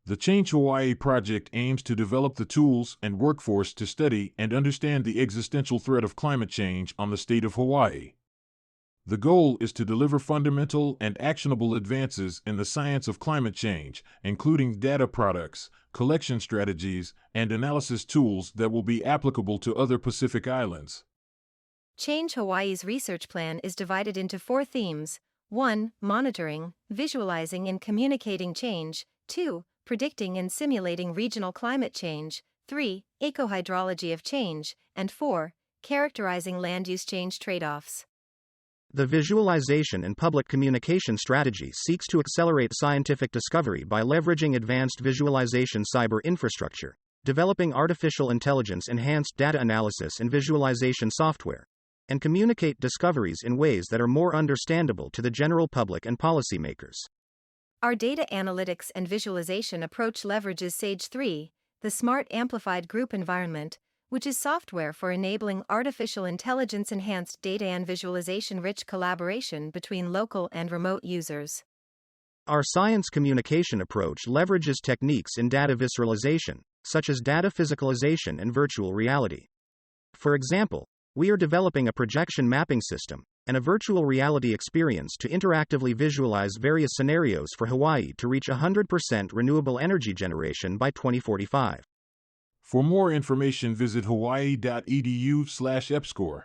The Change Hawaii project aims to develop the tools and workforce to study and understand the existential threat of climate change on the state of Hawaii. The goal is to deliver fundamental and actionable advances in the science of climate change, including data products, collection strategies, and analysis tools that will be applicable to other Pacific islands. Change Hawaii's research plan is divided into 4 themes. 1. Monitoring, visualizing and communicating change. 2. Predicting and simulating regional climate change. 3. Ecohydrology of change. And 4. Characterizing land use change trade-offs. The visualization and public communication strategy seeks to accelerate scientific discovery by leveraging advanced visualization cyber infrastructure, developing artificial intelligence-enhanced data analysis and visualization software, and communicate discoveries in ways that are more understandable to the general public and policymakers. Our data analytics and visualization approach leverages SAGE 3, the Smart Amplified Group Environment, which is software for enabling artificial intelligence-enhanced data and visualization-rich collaboration between local and remote users. Our science communication approach leverages techniques in data visualization, such as data physicalization and virtual reality. For example, we are developing a projection mapping system and a virtual reality experience to interactively visualize various scenarios for Hawaii to reach 100% renewable energy generation by 2045. For more information, visit hawaii.edu/EPSCoR.